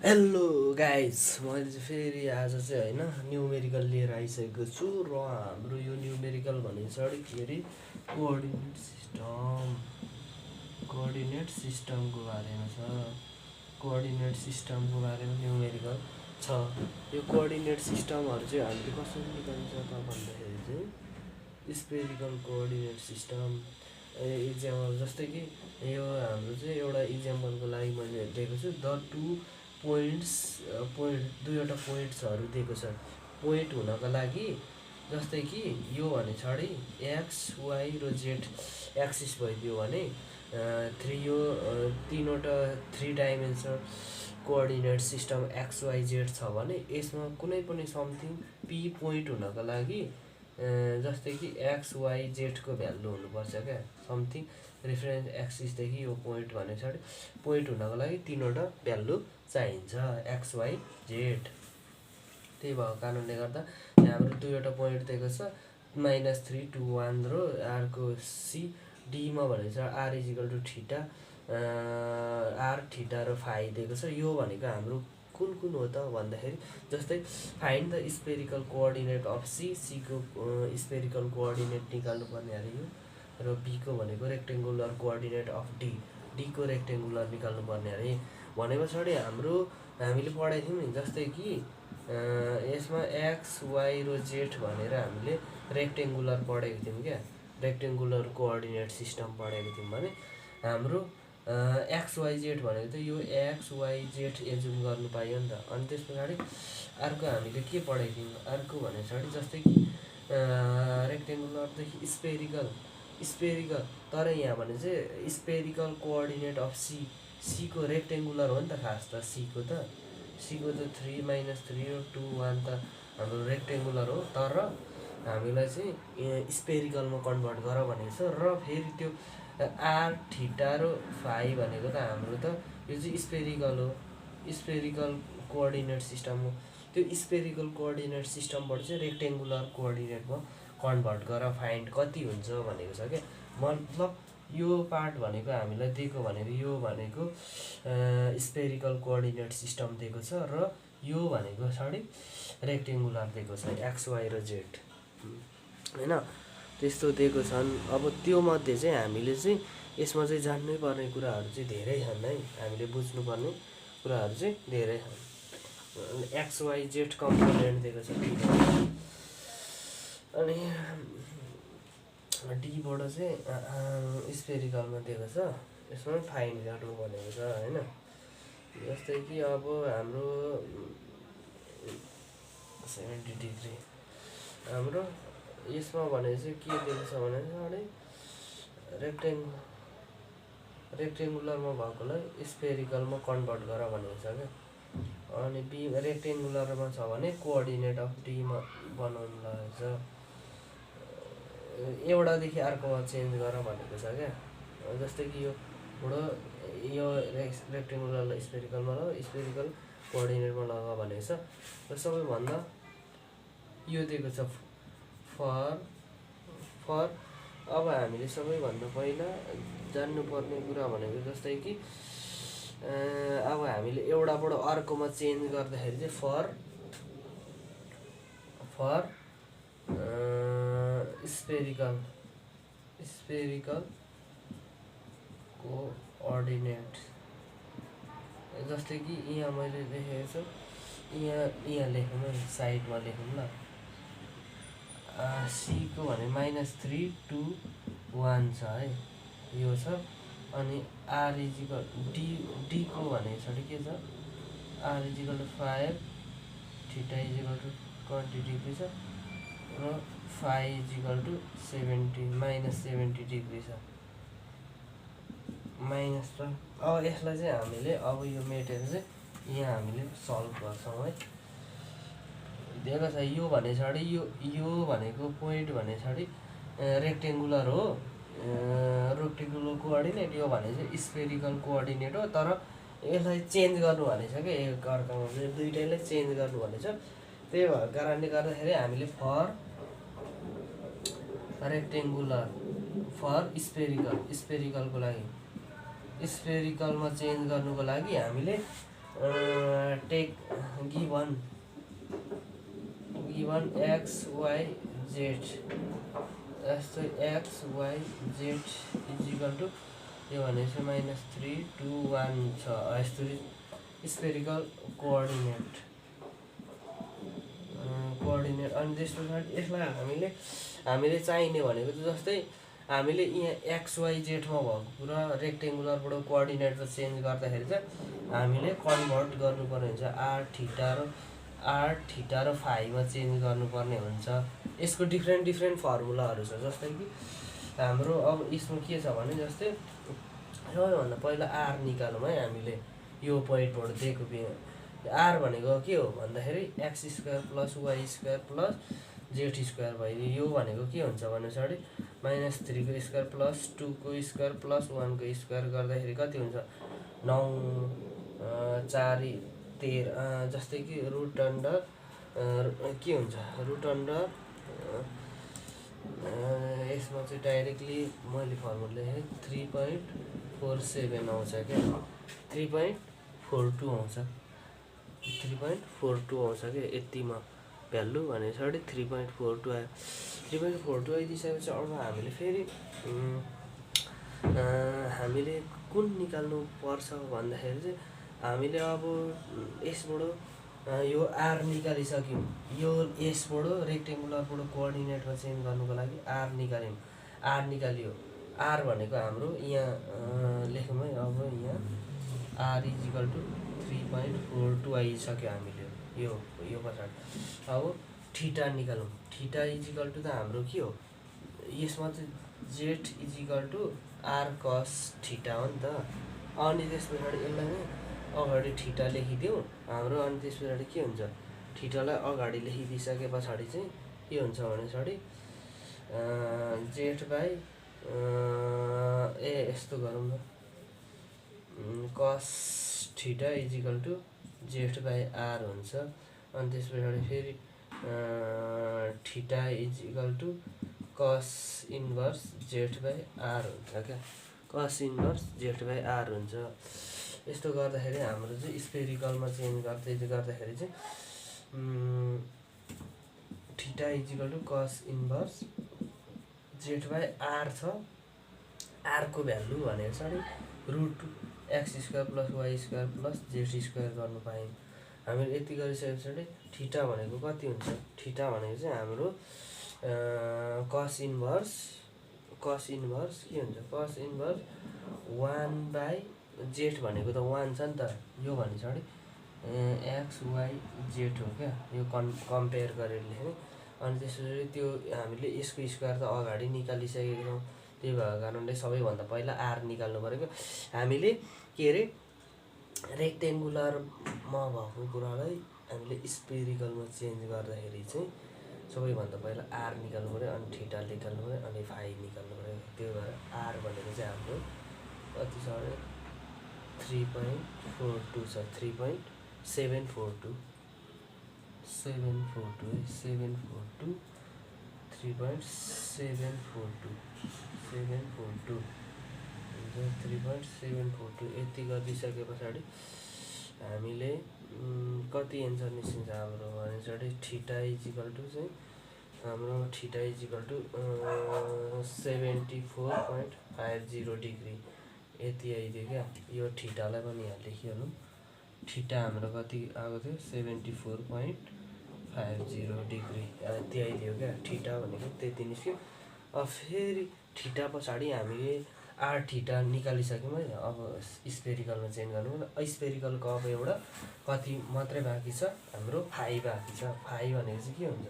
Hello guys, मैले चाहिँ फेरि आज चाहिँ होइन न्युमेरिकल लिएर आइसकेको छु र हाम्रो यो न्युमेरिकल भनेको छ के अरे कोअर्डिनेट सिस्टमको बारेमा छ। कोअर्डिनेट सिस्टमको बारेमा न्युमेरिकल छ। यो कोअर्डिनेट सिस्टमहरू चाहिँ हामीले कसरी निकाल्छ त भन्दाखेरि चाहिँ स्पेरिकल कोअर्डिनेट सिस्टम इक्जाम्पल जस्तै कि यो हाम्रो चाहिँ एउटा इक्जाम्पलको लागि मैले दिएको छु द टु दुईवटा पोइन्ट्सहरू दिएको छ। पोइन्ट हुनको लागि जस्तै कि यो भने पछाडि एक्स वाई र जेड एक्सिस भइदियो भने तीनवटा 3 dimensional coordinate system X Y Z छ भने यसमा कुनै पनि समथिङ पी पोइन्ट हुनको लागि जस्तै कि एक्स वाई जेडको भ्यालु हुनुपर्छ क्या। समथिङ रेफरेन्स एक्सिसदेखि यो पोइन्ट भने पछाडि पोइन्ट हुनको लागि तीनवटा भ्यालु चाहिन्छ एक्स वाई जेड। त्यही भएको कारणले गर्दा हाम्रो दुईवटा पोइन्ट दिएको छ -3 2 1 र अर्को सी डीमा भनेको छ R equal to theta R theta र फाई दिएको छ। यो भनेको हाम्रो कुन कुन हो त भन्दाखेरि जस्तै find the spherical coordinate of सीको स्पेरिकल कोअर्डिनेट निकाल्नु पर्ने अरे यो, र बीको भनेको रेक्टेङ्गुलर कोअर्डिनेट अफ डीको रेक्टेङ्गुलर निकाल्नु पर्ने अरे। भने पछाडि हामीले पढाएको थियौँ नि, जस्तै कि यसमा एक्स वाई र जेड भनेर हामीले रेक्टेङ्गुलर पढेको थियौँ क्या। रेक्टेङ्गुलर कोअर्डिनेट सिस्टम पढेको थियौँ भने हाम्रो एक्स वाई जेड भनेको त यो एक्स वाई जेड एजुम गर्नु पाइयो नि त। अनि त्यस पछाडि अर्को हामीले के पढेको थियौँ, अर्को भने पछाडि जस्तै कि रेक्टेङ्गुलरदेखि स्पेरिकल तर यहाँ भने चाहिँ स्पेरिकल कोअर्डिनेट अफ सीको रेक्टेङ्गुलर हो नि त खास त। सीको त 3 - 3 र 2 1 त हाम्रो रेक्टेङ्गुलर हो, तर हामीलाई चाहिँ स्पेरिकलमा कन्भर्ट गर भनेको छ। र फेरि त्यो आर थीटा र फाई भनेको त हाम्रो त यो चाहिँ स्पेरिकल हो, स्पेरिकल कोअर्डिनेट सिस्टम हो। त्यो स्पेरिकल कोअर्डिनेट सिस्टमबाट चाहिँ रेक्टेङ्गुलर कोअर्डिनेटमा कन्भर्ट गर फाइन्ड कति हुन्छ भनेको छ क्या। मतलब यो पार्ट भनेको हामीलाई दिएको भनेको यो भनेको स्पेरिकल कोअर्डिनेट सिस्टम दिएको छ र यो भनेको पछाडि रेक्टेङ्गुलर दिएको छ एक्स वाई र जेड होइन, त्यस्तो दिएको छन्। अब त्यो मध्ये चाहिँ हामीले चाहिँ यसमा चाहिँ जान्नै पर्ने कुराहरू चाहिँ धेरै छन् है, हामीले बुझ्नुपर्ने कुराहरू चाहिँ धेरै छन्। एक्स वाई जेड कम्पोनेन्ट दिएको छ अनि डीबाट चाहिँ स्पेरिकलमा दिएको छ, यसमा फाइन गर्नु भनेको छ होइन। जस्तै कि अब हाम्रो 70 डिग्री हाम्रो यसमा भने चाहिँ के दिएको छ भने रेक्टेङ्गुलरमा भएकोलाई स्पेरिकलमा कन्भर्ट गर भनेको छ क्या। अनि बी रेक्टेङ्गुलरमा छ भने कोअर्डिनेट अफ डीमा बनाउनु लागेको छ, एउटादेखि अर्कोमा चेन्ज गर भनेको छ क्या। जस्तै कि यो रेक्टेङ्गुलरलाई स्पेरिकलमा ल स्पेरिकल कोअर्डिनेटमा लगा भनेको छ। र सबैभन्दा यो दिएको छ फर अब हामीले सबैभन्दा पहिला जान्नुपर्ने कुरा भनेको जस्तै कि अब हामीले एउटाबाट अर्कोमा चेन्ज गर्दाखेरि चाहिँ फर स्पेरिकल कोअर्डिनेट जस्तै कि यहाँ मैले लेखेको छु, यहाँ लेखौँ है, साइडमा लेखौँ ल। सीको भने -3 2 1 छ है, यो छ। अनि आर इजिकल डीको भने पछाडि के छ, R equal to 5 theta equal to 20 degree छ र फाई इजिकल टु -70 डिग्री छ माइनस त। अब यसलाई चाहिँ हामीले अब यो मेटेर चाहिँ यहाँ हामीले सल्भ गर्छौँ है। दिएको छ यो भने पछाडि यो भनेको पोइन्ट भने पछाडि रेक्टेङ्गुलर हो, रेक्टेङ्गुलर कोअर्डिनेट। यो भने चाहिँ स्पेरिकल कोअर्डिनेट हो, तर यसलाई चेन्ज गर्नु भनेछ क्या, एक अर्कामा दुइटैलाई चेन्ज गर्नु भनेछ। त्यही भएको कारणले गर्दाखेरि हामीले फर रेक्टेङ्गुलर फर स्पेरिकलको लागि स्पेरिकलमा चेन्ज गर्नुको लागि हामीले take given X Y Z यस्तै X Y Z equal to यो भनेपछि -3 2 1 छ यस्तो स्पेरिकल कोअर्डिनेट अनि त्यस पछाडि यसलाई हामीले चाहिने भनेको चाहिँ जस्तै हामीले यहाँ एक्स वाइ जेडमा भएको कुरा रेक्टेङ्गुलरबाट कोअर्डिनेटमा चेन्ज गर्दाखेरि चाहिँ हामीले कन्भर्ट गर्नुपर्ने हुन्छ आर थीटा र फाईमा चेन्ज गर्नुपर्ने हुन्छ। यसको डिफ्रेन्ट फर्मुलाहरू छ जस्तै कि हाम्रो अब यसमा के छ भने जस्तै सबैभन्दा पहिला आर निकालौँ है हामीले यो पोइन्टबाट दिएको आर भनेको के हो भन्दाखेरि x square plus Y square plus Z square भयो। यो भनेको के हुन्छ भने पछाडि -3 को स्क्वायर प्लस 2 को स्क्वायर प्लस 1 को स्क्वायर गर्दाखेरि कति हुन्छ 9 4 13 जस्तै कि रुट अन्डर के हुन्छ रुट अन्डर यसमा चाहिँ डाइरेक्टली मैले फर्मुला लेखेँ 3.47 आउँछ क्या 3.42 आउँछ 3.42 आउँछ क्या यतिमा भ्यालु भने पछाडि 3.42 आयो 3.42 आइदिइसकेपछि अब हामीले फेरि हामीले कुन निकाल्नु पर्छ भन्दाखेरि चाहिँ हामीले अब यसबाट यो आर निकालिसक्यौँ यो यसबाट रेक्टेङ्गुलरबाट कोअर्डिनेटमा चेन्ज गर्नुको लागि आर निकालियो आर भनेको हाम्रो यहाँ लेखौँ है अब यहाँ आर इजिकल टु 3.42 आइसक्यो हामीले यो पछाडि अब थीटा निकालौँ थीटा इजिकल टु त हाम्रो के हो यसमा चाहिँ Z equal to R cos theta हो नि त अनि त्यस पछाडि यसलाई नै अगाडि थीटा लेखिदिउँ हाम्रो अनि त्यस पछाडि के हुन्छ थीटालाई अगाडि लेखिदिइसके पछाडि चाहिँ के हुन्छ भने पछाडि जेड बाई यस्तो गरौँ न cos theta equal to Z by R हुन्छ अनि त्यस पछाडि फेरि theta equal to cos inverse Z by R हुन्छ क्या कस इन्भर्स जेड बाई आर हुन्छ। यस्तो गर्दाखेरि हाम्रो चाहिँ स्पेरिकलमा चेन्ज गर्दाखेरि चाहिँ theta equal to cos inverse Z by R छ आरको भ्यालु भनेको पछाडि root X square plus Y square plus Z square गर्नु पायौँ हामीले यति गरिसके पछाडि थीटा भनेको कति हुन्छ थीटा भनेको चाहिँ हाम्रो कस इन्भर्स के हुन्छ कस इन्भर्स 1 बाई जेड भनेको त 1 छ नि त यो भने पछाडि एक्स वाइ जेड हो क्या यो कम्पेयर गरेर लेख्ने अनि त्यसपछि त्यो हामीले यसको स्क्वायर त अगाडि निकालिसकेको छौँ त्यही भएको कारणले सबैभन्दा पहिला आर निकाल्नु परेको हामीले के अरे रेक्टेङ्गुलरमा भएको कुरालाई हामीले स्पेरिकलमा चेन्ज गर्दाखेरि चाहिँ सबैभन्दा पहिला आर निकाल्नु पऱ्यो अनि थीटा निकाल्नु पऱ्यो अनि फाई निकाल्नु पऱ्यो त्यो भएर आर भनेको चाहिँ हाम्रो कति छ अरे 3.42 छ 3.742 यति गरिदिइसके पछाडि हामीले कति एन्सर निस्किन्छ हाम्रो भने पछाडि थीटा इजिकल टु चाहिँ हाम्रो थीटा इजिकल टु 74.50 डिग्री यति आइदियो क्या यो थीटालाई पनि यहाँ लेखिहालौँ थीटा हाम्रो कति आएको थियो 74.50 डिग्री यति आइदियो क्या थीटा भनेको त्यति निस्क्यो। अब फेरि थीटा पछाडि हामीले आर थीटा निकालिसक्यौँ है अब स्पेरिकलमा चेन्ज गर्नु स्पेरिकलको अब एउटा कति मात्रै बाँकी छ हाम्रो फाई बाँकी छ फाई भनेको चाहिँ के हुन्छ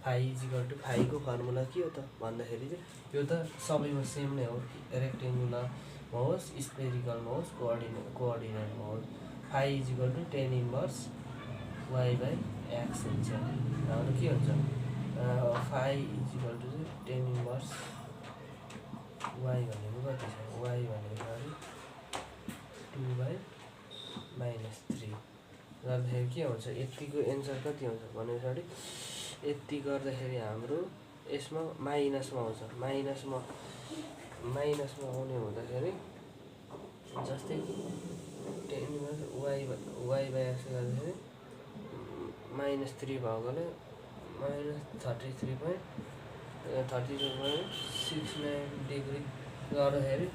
फाई इजिकल टु फाईको फर्मुला के हो त भन्दाखेरि चाहिँ यो त सबैमा सेम नै हो रेक्टेङ्गुलरमा होस् स्पेरिकलमा होस् कोअर्डिनेटमा होस् phi equal to 10 inverse Y by X हुन्छ हाम्रो के हुन्छ फाई इजिकल टु चाहिँ 10 इन्भर्स वाइ भनेको कति छ वाइ भनेको अरे 2 बाई -3 गर्दाखेरि के हुन्छ यतिको एन्सर कति हुन्छ भने पछाडि यति गर्दाखेरि हाम्रो यसमा माइनसमा आउँछ माइनसमा आउने हुँदाखेरि जस्तै टेन वाइ बाई एक्स गर्दाखेरि -3 भएकोले -33.69 डिग्री गर्दाखेरि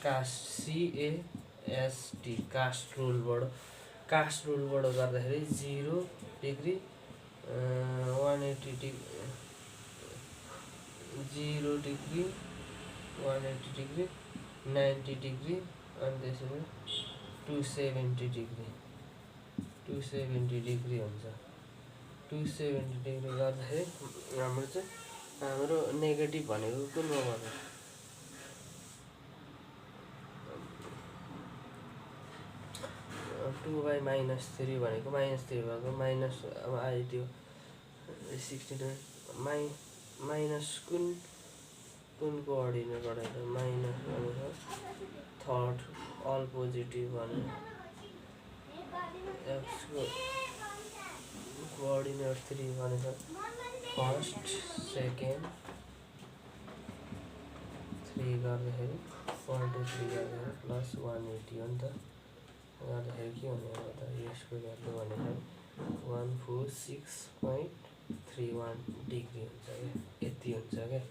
CAST कास्ट रुलबाट गर्दाखेरि 0 degree 180 degree 0 degree 180 degree 90 degree अनि त्यसपछि 270 डिग्री हुन्छ। 270 डिग्री गर्दाखेरि हाम्रो नेगेटिभ भनेको कुनमा पर्छ? 2 बाई -3 भनेको -3 भएको माइनस अब आयो त्यो 16 माइनस कुन कोअर्डिनेट गराएर माइनस भनेको थर्ड अल पोजिटिभ भने एक्सको कोअर्डिनेट 3 भनेको फर्स्ट सेकेन्ड 3 गर्दाखेरि 43 गर्दाखेरि प्लस 180 हो नि त। गर्दाखेरि के हुने हो त यसको भ्यालु भनेको 146.31 डिग्री हुन्छ क्या, यति हुन्छ क्या।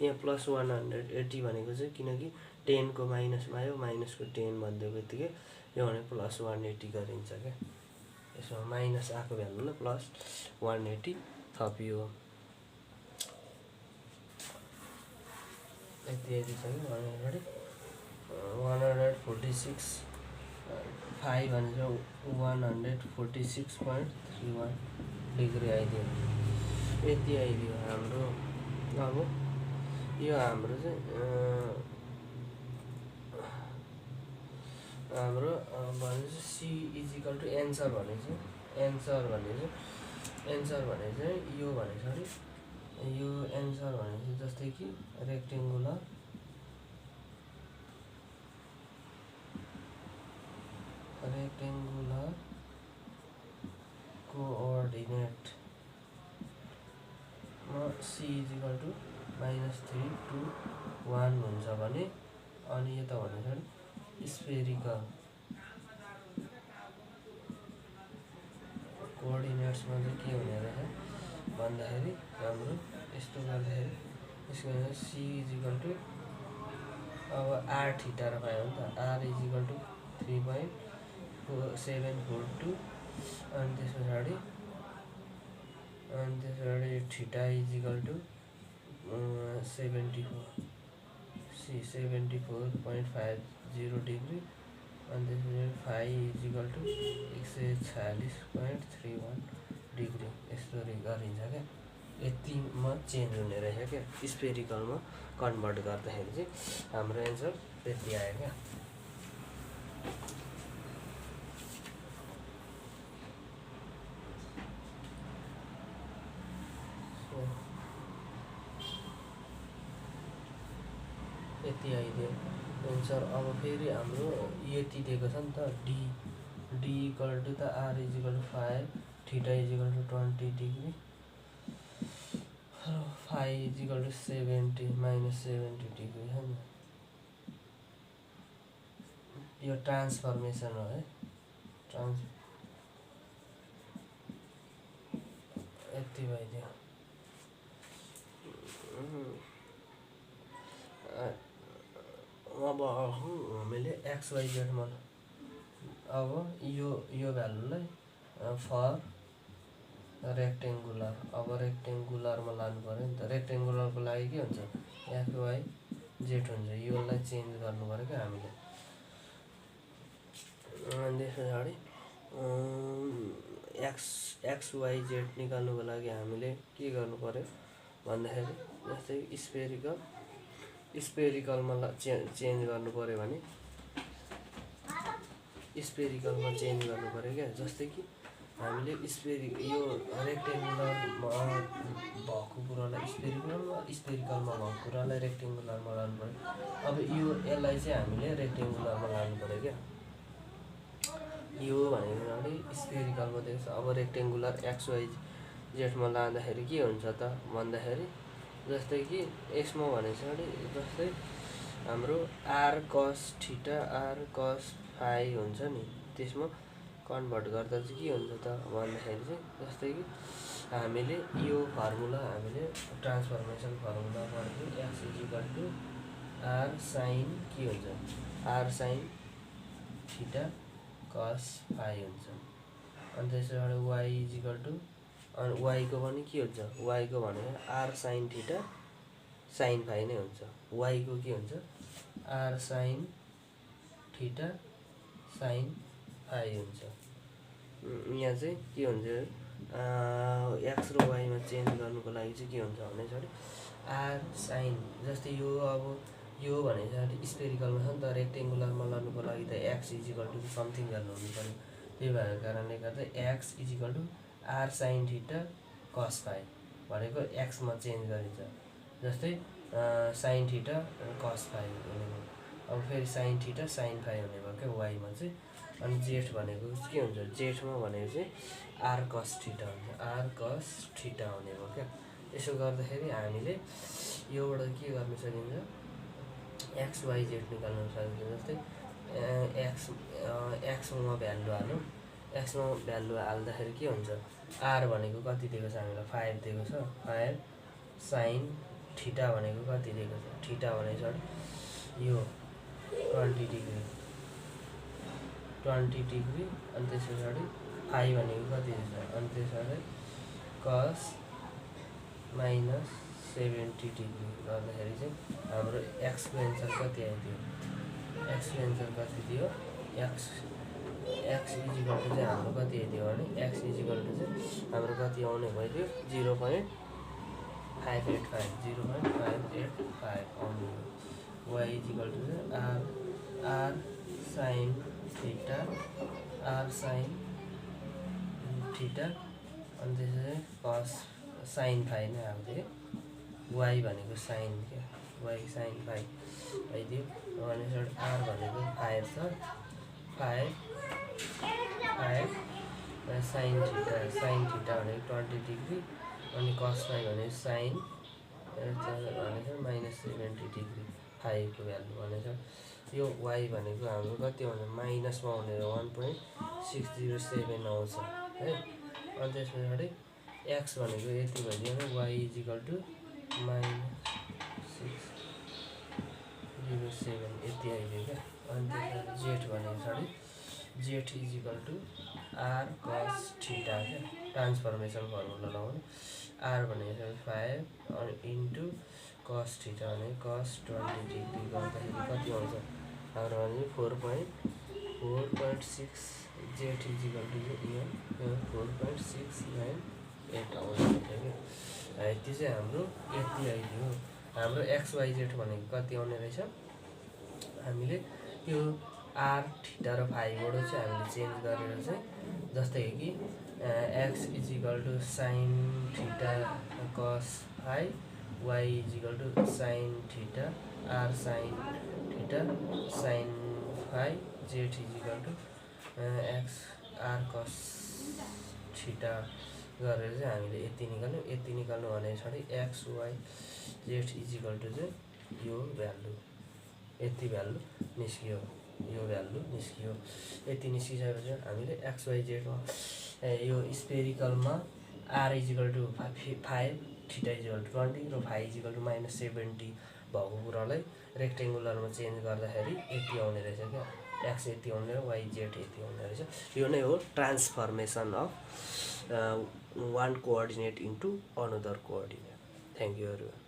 यहाँ प्लस 180 भनेको चाहिँ किनकि 10 को माइनसमा आयो, माइनसको 10 भनिदिएको बित्तिकै यो भने प्लस 180 गरिन्छ क्या। यसमा माइनस आएको भ्यालुलाई प्लस 180 थपियो। यति छ कि 146 5 भनेको 146.31 डिग्री आइदियो। यति आइदियो हाम्रो। अब यो हाम्रो चाहिँ हाम्रो भनेपछि सी इजिकल टु एन्सर भने चाहिँ यो भने सरी यो एन्सर भने चाहिँ जस्तै कि rectangular coordinate C equal to -3 to 1 हुन्छ भने अनि यो त भनेको स्फेरिकल कोअर्डिनेट्समा चाहिँ के हुने रहेछ भन्दाखेरि हाम्रो यस्तो गर्दाखेरि यसको सी इजिकल टु अब आर थीटा र पायो भने त आर इजिकल टु 3.742 अनि त्यस पछाडि थीटा इजिकल टु 74.50 डिग्री अनि त्यसपछि फाइ इजिकल टु 146.31 डिग्री यस्तो गरिन्छ क्या। यतिमा चेन्ज हुने रहेछ क्या स्फेरिकलमा कन्भर्ट गर्दाखेरि चाहिँ हाम्रो एन्सर त्यति आयो क्या। यति आइदियो एन्सर। अब फेरि हाम्रो यति दिएको छ नि त डी इक्वल टु त R equal to 5 theta equal to 20 degree phi equal to -70 degree है नि। यो ट्रान्सफर्मेसन हो है यति भइदियो। अब हामीले XYZ मा अब यो भ्यालुलाई फर रेक्टेङ्गुलर अब रेक्टेङ्गुलरमा लानु पर्यो नि त। रेक्टेङ्गुलरको लागि के हुन्छ XYZ हुन्छ, योलाई चेन्ज गर्नु पर्यो क्या हामीले। अनि त्यस पछाडि XYZ निकाल्नुको लागि हामीले के गर्नु पर्यो भन्दाखेरि जस्तै स्पेरिकलमा चेन्ज गर्नु पर्यो भने स्पेरिकलमा चेन्ज गर्नु पर्यो क्या। जस्तै कि हामीले यो रेक्टेङ्गुलर भएको कुरालाई स्पेरिकलमा भएको कुरालाई रेक्टेङ्गुलरमा लानु पर्यो। अब यसलाई चाहिँ हामीले रेक्टेङ्गुलरमा लानु पर्यो क्या। यो भनेको स्पेरिकलमा दिएको छ। अब रेक्टेङ्गुलर जेठमा लाँदाखेरि के हुन्छ त भन्दाखेरि जस्तै कि यसमा भनेपछि जस्तै हाम्रो आर कस थीटा आर कस फाई हुन्छ नि, त्यसमा कन्भर्ट गर्दा चाहिँ के हुन्छ त भन्दाखेरि चाहिँ जस्तै कि हामीले यो फर्मुला हामीले ट्रान्सफर्मेसन फर्मुला पढ्थ्यौँ, X equal to R sine के हुन्छ R sine theta cos phi हुन्छ। अनि त्यसबाट वाइ इजिकल टु अनि वाइको पनि के हुन्छ वाइको भनेको R sine theta sine phi नै हुन्छ। वाइको के हुन्छ R sine theta sine phi हुन्छ। यहाँ चाहिँ के हुन्छ एक्स र वाइमा चेन्ज गर्नुको लागि चाहिँ के हुन्छ भनेपछि आर साइन जस्तै यो अब यो भनेपछि स्पेरिकलमा छ नि त, रेक्टेङ्गुलरमा लानुको लागि त एक्स इजिकल टु समथिङ गर्नु हुनुपर्ने, त्यही भएको कारणले गर्दा X equal to R sine theta cos phi भनेको एक्समा चेन्ज गरिन्छ। जस्तै साइन थीटा कस फाई हुने भयो, अब फेरि साइन थीटा साइन फाई हुने भयो क्या वाइमा चाहिँ। अनि जेठ भनेको के हुन्छ जेठमा भनेको चाहिँ आर कस थीटा हुन्छ, आर कस थीटा हुने भयो क्या। यसो गर्दाखेरि हामीले योबाट के गर्न सकिन्छ एक्स वाइ जेड निकाल्न सकिन्छ। जस्तै एक्समा भ्यालु हालौँ, एक्समा भ्यालु हाल्दाखेरि के हुन्छ आर भनेको कति दिएको छ हामीलाई 5 दिएको छ, 5 साइन थीटा भनेको कति दिएको छ थीटा भनेको यो 20 डिग्री अनि त्यस पछाडि फाई भनेको कति छ अनि त्यस पछाडि कस माइनस 70 डिग्री गर्दाखेरि चाहिँ हाम्रो एक्सको एन्सर कति आइदियो एक्सको एन्सर कति दियो एक्स इजिकल टु चाहिँ हाम्रो कति आइदियो भने एक्स इजिकल टु चाहिँ हाम्रो कति आउने भइदियो 0.585 आउने हो। वाइ इजिकल टु चाहिँ आर साइन थीटा अनि त्यसपछि कस साइन फाई नै आउँथ्यो। वाइ भनेको साइन क्या, वाइ साइन फाई आइदियो। अनि आर भनेको 5 छ, 5 साइन थीटा भनेको 20 डिग्री अनि कस फाई भनेको साइन भनेको माइनस 70 डिग्री फाइको भ्यालु भनेको यो वाइ भनेको हाम्रो कति आउँछ माइनसमा हुने 1.607 आउँछ है। अनि त्यस पछाडि एक्स भनेको यति भइदियो भने वाइ इजिकल टु -607 यति आइदियो क्या। अनि त्यसपछि जेठ भने पछाडि Z equal to R cos theta क्या, ट्रान्सफर्मेसन फर्मुला लगाउने आर भनेको 5 अनि इन्टु कस थीटा भने कस 20 डिग्री गर्दाखेरि कति आउँछ हाम्रो भने 4.6 जेठ इजिकल टु 4.698 आउँछ क्या। त्यो चाहिँ हाम्रो यति आइदियो। हाम्रो एक्स वाइ जेड भनेको कति आउने रहेछ हामीले यो आर थीटा र फाईबाट चाहिँ हामीले चेन्ज गरेर चाहिँ जस्तै कि X equal to sine theta cos phi, Y equal to sine theta R sine theta sine phi, Z equal to X R cos theta गरेर चाहिँ हामीले यति निकाल्नु भने पछाडि X Y Z equal to चाहिँ यो भ्यालु यति भ्यालु निस्कियो, यो भ्यालु निस्कियो। यति निस्किसकेपछि हामीले एक्स वाइ जेडमा यो स्पेरिकलमा R equal to 5 theta equal to 20 र फाई इजिकल टु -70 भएको कुरालाई रेक्टेङ्गुलरमा चेन्ज गर्दाखेरि यति आउने रहेछ क्या, एक्स यति आउने र वाइ जेड यति आउने रहेछ। यो नै हो transformation of one coordinate into another coordinate. Thank you everyone.